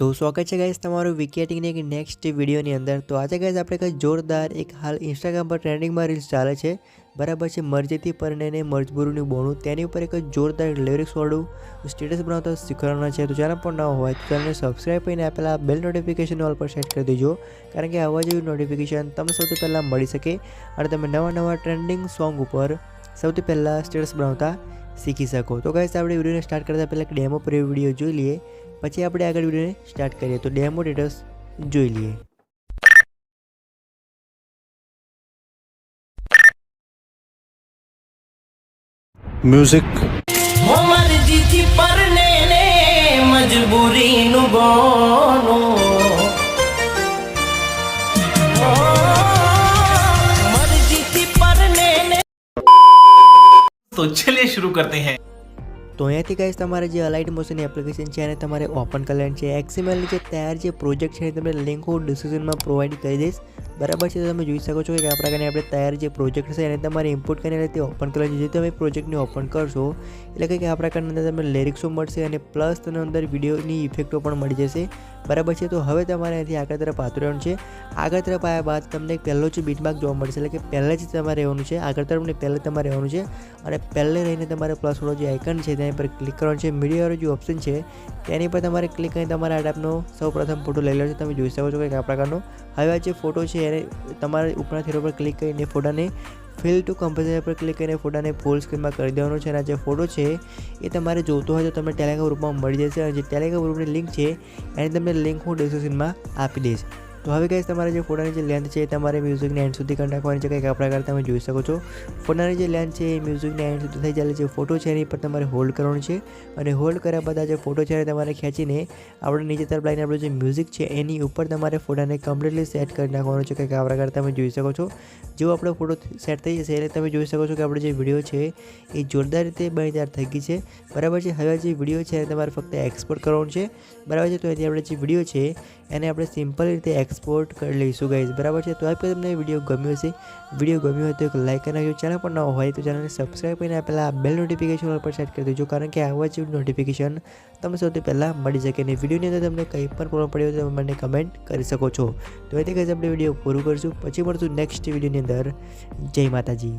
तो स्वागत है गाइस તમારું વિકેટિંગ એક નેક્સ્ટ વિડીયોની અંદર। તો આજે ગાइस આપણે કઈ જોરદાર એક હાલ ઇન્સ્ટાગ્રામ પર ટ્રેન્ડિંગમાં રીલ્સ ચાલે છે, બરાબર છે। મરજેથી પરણેને મજબૂરીનું બોણું, તેની ઉપર એક જોરદાર લિરિક્સ વાળું સ્ટેટસ બનાવતા શીખવાડવાના છે। તો ચેનલ પર ન હોય તો ચેનલને સબસ્ક્રાઇબ કરીને આપેલા બેલ નોટિફિકેશન ઓલ પર સેટ કરી દેજો, કારણ કે આવા જેવી નોટિફિકેશન તમને સૌથી પહેલાં મળી શકે અને તમે નવા ટ્રેન્ડિંગ સોંગ ઉપર સૌથી પહેલાં સ્ટેટસ બનાવતા શીખી શકો। તો ગાइस આપણે વિડીયોને સ્ટાર્ટ કરતા પહેલાં એક ડેમો પર વિડીયો જોઈ લઈએ, પછી આપણે આગળ વિડીયોને સ્ટાર્ટ કરીએ। તો ડેમો ડિટેલ્સ જોઈ લઈએ। म्यूजिक मरजीथी परने ने मजबूरी नु बोनो मरजीथी परने ने। तो चलिए शुरू करते हैं। तो અહીંયાથી ગાइस તમારે જે અલાઇટ મોશન એપ્લિકેશન છે એને તમારે ઓપન કરી લેવાની છે। XML ની જે તૈયાર જે પ્રોજેક્ટ છે તમને લિંક હું ડિસ્ક્રિપ્શનમાં પ્રોવાઈડ કરી દઈશ, બરાબર છે। તો તમે જોઈ શકો છો કે આ પ્રકારની આપણે તૈયાર જે પ્રોજેક્ટ છે એને તમારે ઇમ્પોર્ટ કરીને તે ઓપન કરી લેજો। જે તમે પ્રોજેક્ટને ઓપન કરશો એટલે કે આ પ્રકારની અંદર તમને લિરિક્સો મળશે અને પ્લસ તેની અંદર વિડીયોની ઇફેક્ટો પણ મળી જશે, બરાબર છે। તો હવે તમારે અહીંથી આગળ તરફ આતરવાનું છે। આગળ તરફ આવ્યા બાદ તમને પહેલો જ બીટમાર્ક જોવા મળશે, એટલે કે પહેલાં જ તમારે રહેવાનું છે। આગળ તરફ ને પહેલાં તમારે રહેવાનું છે અને પહેલે રહીને તમારે પ્લસ વાળો જે આઇકન છે તેની પર ક્લિક કરવાનું છે। મીડિયાવાળો જે ઓપ્શન છે તેની પર તમારે ક્લિક કરીને તમારે આ ટાઈપનો સૌપ્રથમ ફોટો લઈ લેવાનો છે। તમે જોઈ શકો છો કે આ પ્રકારનો હવે આ જે ફોટો છે એને તમારે ઉપરના થેરો પર ક્લિક કરીને ફોટાને ફિલ ટુ કમ્પોઝિશન પર ક્લિક કરીને ફોટાને ફૂલ સ્ક્રીનમાં કરી દેવાનો છે। અને આ જે ફોટો છે એ તમારે જોતો હોય તો તમને ટેલિગ્રામ ગ્રુપમાં મળી જશે, અને જે ટેલિગ્રામ ગ્રુપની લિંક છે એની તમને લિંક હું ડિસ્ક્રિપ્શનમાં આપી દઈશ। તો હવે ગાइस તમારે જે ફોટાની જે લેન્થ છે એ તમારે મ્યુઝિકને એન્ડ સુધી કરી નાખવાની છે। કંઈક આ પ્રકારે તમે જોઈ શકો છો ફોટાની જે લેન્થ છે એ મ્યુઝિકને એન્ડ સુધી થઈ જાય। જે ફોટો છે એની પર તમારે હોલ્ડ કરવાનું છે અને હોલ્ડ કર્યા બાદ આ જે ફોટો છે એને તમારે ખેંચીને આપણે નીચે તરફ લાઈને આપણું જે મ્યુઝિક છે એની ઉપર તમારે ફોટાને કમ્પ્લીટલી સેટ કરી નાખવાનું છે। કંઈક આ પ્રકારે તમે જોઈ શકો છો જો આપણો ફોટો સેટ થઈ જશે એટલે તમે જોઈ શકો છો કે આપણો જે વિડીયો છે એ જોરદાર રીતે બની તૈયાર થઈ ગઈ છે, બરાબર છે। હવે જે વિડીયો છે એને તમારે ફક્ત એક્સપોર્ટ કરવાનું છે, બરાબર છે। તો એથી આપણે જે વિડીયો છે એને આપણે સિમ્પલ રીતે એક્સપોર્ટ કરી લઈશું ગાइस, બરાબર છે। તો આ તમને વિડીયો ગમ્યો હશે, વિડીયો ગમ્યો હોય તો એક લાઈક કરી નાખજો। ચેનલ પર ન હોય તો ચેનલને સબસ્ક્રાઇબ કરીને આપેલા બેલ નોટિફિકેશન પર સેટ કરી દેજો, કારણ કે આવા જેવી નોટિફિકેશન તમને સૌથી પહેલાં મળી શકે। અને વિડીયોની અંદર તમને કંઈ પણ પ્રોબ્લેમ પડ્યો તો તમે મને કમેન્ટ કરી શકો છો। તો એથી ગાइस આપણે વિડીયો પૂરું કરીશું, પછી મળશું નેક્સ્ટ વિડીયોની અંદર। જય માતાજી।